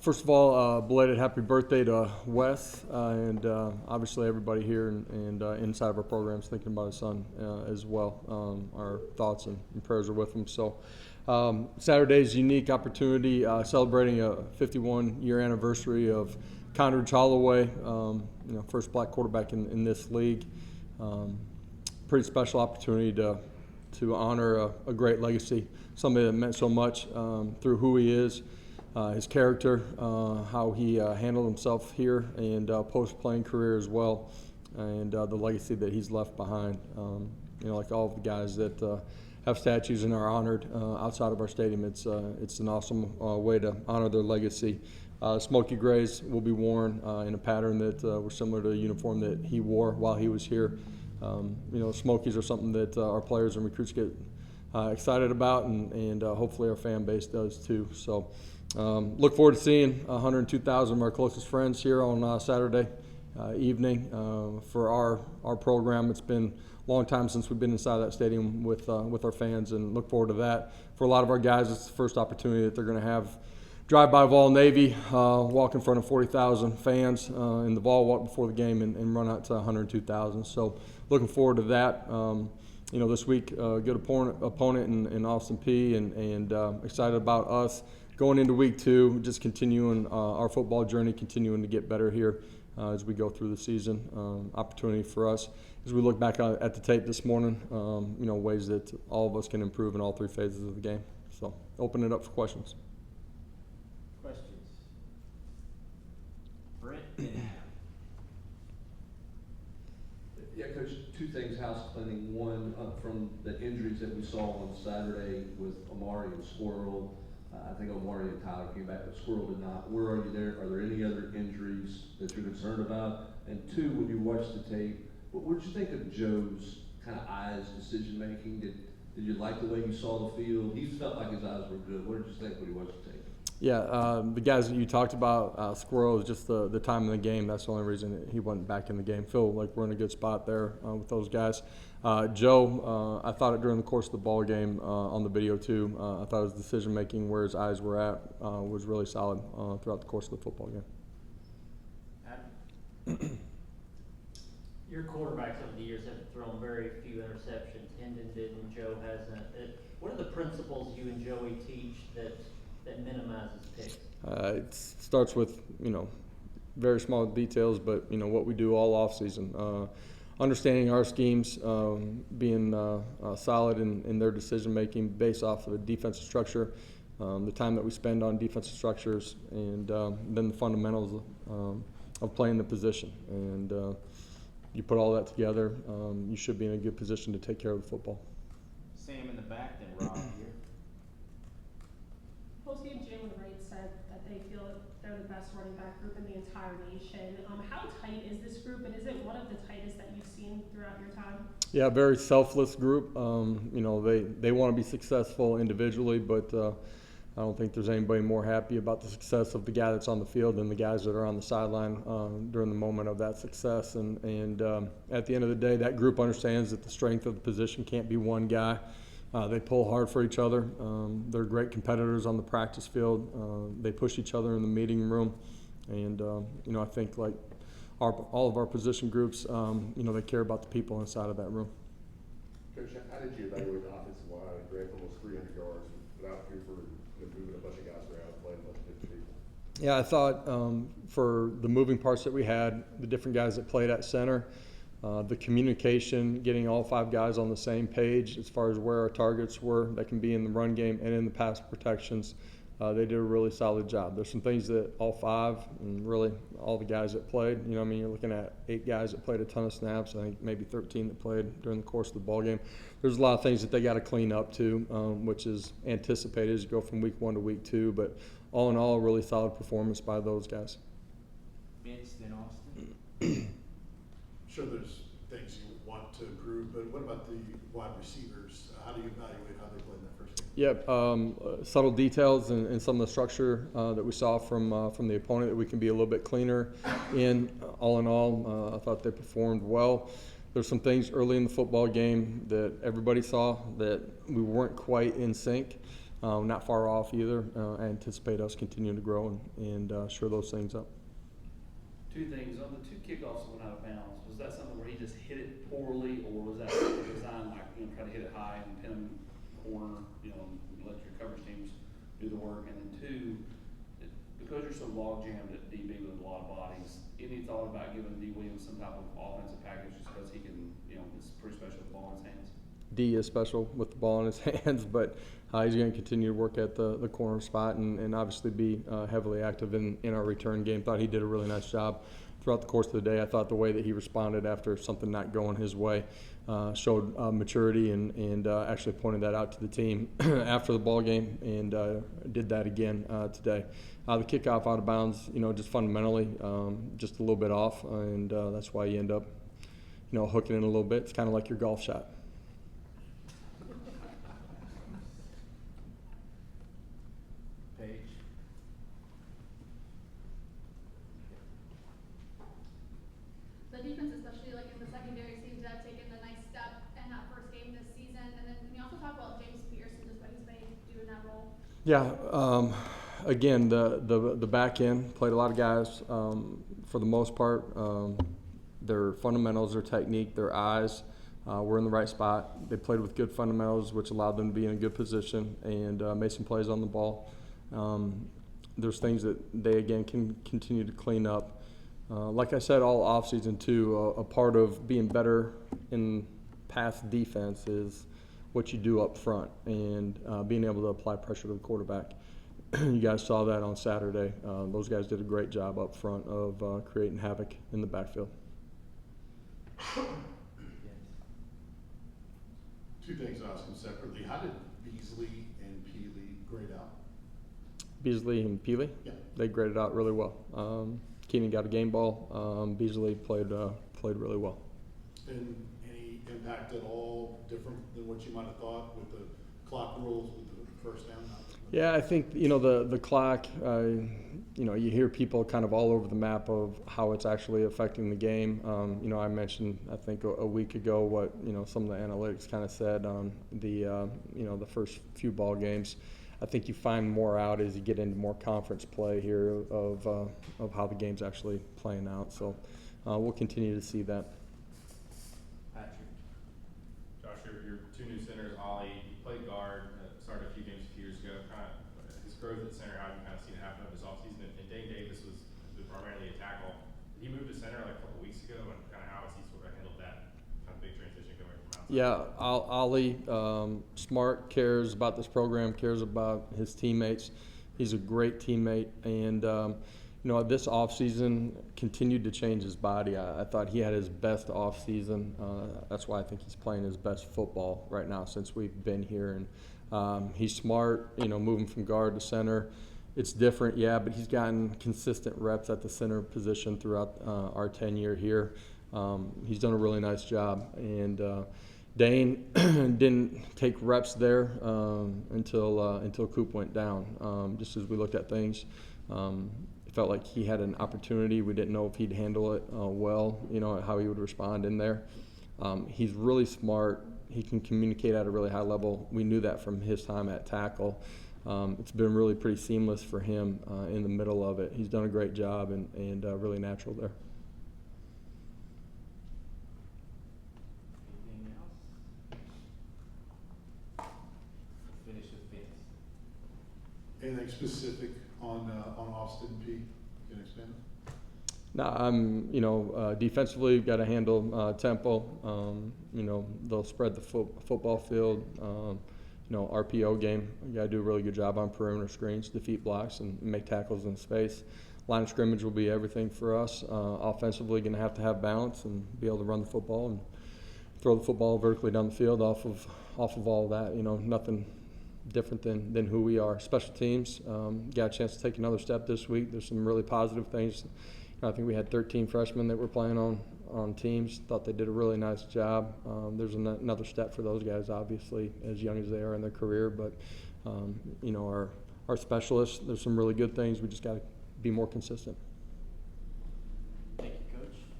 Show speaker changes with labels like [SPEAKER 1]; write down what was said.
[SPEAKER 1] First of all, belated happy birthday to Wes, and obviously everybody here and inside of our programs thinking about his son as well. Our thoughts and prayers are with him. So Saturday's unique opportunity, celebrating a 51-year anniversary of Conridge Holloway, first black quarterback in this league. Pretty special opportunity to honor a great legacy, somebody that meant so much through who he is. His character, how he handled himself here, and post-playing career as well, and the legacy that he's left behind. Like all of the guys that have statues and are honored outside of our stadium, it's an awesome way to honor their legacy. Smoky grays will be worn in a pattern that were similar to the uniform that he wore while he was here. Smokies are something that our players and recruits get excited about, and hopefully our fan base does too. So. Look forward to seeing 102,000 of our closest friends here on Saturday evening for our program. It's been a long time since we've been inside that stadium with our fans, and look forward to that. For a lot of our guys, it's the first opportunity that they're going to have. Drive by Vol Navy, walk in front of 40,000 fans in the Vol walk before the game, and run out to 102,000. So looking forward to that. This week, good opponent in Austin Peay, and excited about us. Going into week 2, just continuing our football journey, continuing to get better here as we go through the season. Opportunity for us as we look back at the tape this morning, ways that all of us can improve in all 3 phases of the game. So open it up for questions.
[SPEAKER 2] Questions? Brent?
[SPEAKER 3] Yeah, Coach, 2 things house cleaning. One, from the injuries that we saw on Saturday with Amari and Squirrel. I think Omari and Tyler came back, but Squirrel did not. Where are you there? Are there any other injuries that you're concerned about? And 2, when you watched the tape, what did you think of Joe's kind of eyes decision making? Did you like the way you saw the field? He felt like his eyes were good. What did you think when you watched the tape?
[SPEAKER 1] Yeah, the guys that you talked about, Squirrel, is just the time of the game. That's the only reason he wasn't back in the game. Feel like we're in a good spot there with those guys. Joe, I thought it during the course of the ball game on the video too. I thought his decision making, where his eyes were at, was really solid throughout the course of the football game.
[SPEAKER 2] Adam? Your quarterbacks over the years have thrown very few interceptions. Hendon did, and Joe hasn't. What are the principles you and Joey teach that minimizes picks?
[SPEAKER 1] It starts with very small details, but what we do all off season. Understanding our schemes, being solid in their decision making based off of a defensive structure, the time that we spend on defensive structures, and then the fundamentals of playing the position. And you put all that together, you should be in a good position to take care of the football.
[SPEAKER 2] Sam in the back, then Rob here.
[SPEAKER 4] Post-game, Jalen Wright said that they feel that they're the best running back group in the entire nation. How tight is this group, and is it one of the tightest that you've seen throughout your time?
[SPEAKER 1] Yeah, very selfless group. They want to be successful individually, but I don't think there's anybody more happy about the success of the guy that's on the field than the guys that are on the sideline during the moment of that success. And at the end of the day, that group understands that the strength of the position can't be one guy. They pull hard for each other. They're great competitors on the practice field. They push each other in the meeting room. And, I think like all of our position groups, they care about the people inside of that room.
[SPEAKER 5] Coach, how did you evaluate the offensive line? It ran almost 300 yards without Cooper moving a bunch of guys around, playing a bunch of different people.
[SPEAKER 1] Yeah, I thought for the moving parts that we had, the different guys that played at center, the communication, getting all 5 guys on the same page as far as where our targets were, that can be in the run game and in the pass protections. They did a really solid job. There's some things that all 5 and really all the guys that played, you're looking at 8 guys that played a ton of snaps. I think maybe 13 that played during the course of the ball game. There's a lot of things that they got to clean up too, which is anticipated as you go from week 1 to week 2. But all in all, a really solid performance by those guys.
[SPEAKER 2] Vince, then Austin.
[SPEAKER 6] Sure, there's things you want to improve, but what about the wide receivers? How do you evaluate how they played in that first game?
[SPEAKER 1] Yeah, subtle details and some of the structure that we saw from the opponent that we can be a little bit cleaner in. All in all, I thought they performed well. There's some things early in the football game that everybody saw that we weren't quite in sync. not far off either. I anticipate us continuing to grow and shore those things up.
[SPEAKER 7] Two things, on the 2 kickoffs that went out of bounds, was that something where he just hit it poorly, or was that designed like, try to hit it high and pin him corner, and let your coverage teams do the work? And then 2, because you're so log jammed at DB with a lot of bodies, any thought about giving D. Williams some type of offensive package just because he can, it's pretty special with the ball in his hands?
[SPEAKER 1] D is special with the ball in his hands, but he's going to continue to work at the corner spot and obviously be heavily active in our return game. Thought he did a really nice job throughout the course of the day. I thought the way that he responded after something not going his way showed maturity and actually pointed that out to the team after the ball game and did that again today. The kickoff out of bounds, just fundamentally just a little bit off, and that's why you end up, hooking in a little bit. It's kind of like your golf shot.
[SPEAKER 8] The defense, especially like in the secondary, seems to have taken a nice step in that first game this season. And then can you also talk about James Pearson, just what he's been doing that role?
[SPEAKER 1] Yeah, again, the back end played a lot of guys. For the most part, their fundamentals, their technique, their eyes were in the right spot. They played with good fundamentals, which allowed them to be in a good position and made some plays on the ball. There's things that they, again, can continue to clean up. Like I said all offseason, too, a part of being better in pass defense is what you do up front and being able to apply pressure to the quarterback. You guys saw that on Saturday. Those guys did a great job up front of creating havoc in the backfield.
[SPEAKER 6] Two things I'll ask them separately. How did Beasley and Peely grade out?
[SPEAKER 1] Beasley and Peely?
[SPEAKER 6] Yeah.
[SPEAKER 1] They graded out really well. Keenan got a game ball. Beasley played really well.
[SPEAKER 6] And any impact at all different than what you might have thought with the clock rules with the first down?
[SPEAKER 1] Yeah, I think, the clock, you hear people kind of all over the map of how it's actually affecting the game. I mentioned, I think a week ago what, some of the analytics kind of said on the first few ball games. I think you find more out as you get into more conference play here of how the game's actually playing out. So we'll continue to see that.
[SPEAKER 9] Patrick. Josh, your 2 new centers, Ollie, he played guard, started a few games a few years ago. Kind of his growth at center, how you kind of seen it happen over this offseason. And Dane Davis was primarily a tackle. Did he move to center like a couple weeks ago, and kind of how has he sort of handled that kind of big transition going from outside?
[SPEAKER 1] Yeah, Ollie, smart, cares about this program, cares about his teammates. He's a great teammate, and this offseason continued to change his body. I thought he had his best offseason. That's why I think he's playing his best football right now since we've been here. And he's smart, moving from guard to center. It's different, yeah, but he's gotten consistent reps at the center position throughout our tenure here. He's done a really nice job, and Dane didn't take reps there until Coop went down. Just as we looked at things, it felt like he had an opportunity. We didn't know if he'd handle it well, how he would respond in there. He's really smart. He can communicate at a really high level. We knew that from his time at tackle. It's been really pretty seamless for him in the middle of it. He's done a great job and really natural there.
[SPEAKER 9] Anything else? Finish with Vince.
[SPEAKER 6] Anything specific on Austin Peay? Can you expand?
[SPEAKER 1] No, defensively, we've got to handle tempo. They'll spread the football field. RPO game, we got to do a really good job on perimeter screens, defeat blocks, and make tackles in space. Line of scrimmage will be everything for us. Offensively, going to have balance and be able to run the football and throw the football vertically down the field off of all of that. Nothing different than who we are. Special teams, got a chance to take another step this week. There's some really positive things. I think we had 13 freshmen that were playing on teams. Thought they did a really nice job. There's another step for those guys, obviously, as young as they are in their career. But, our specialists, there's some really good things. We just got to be more consistent.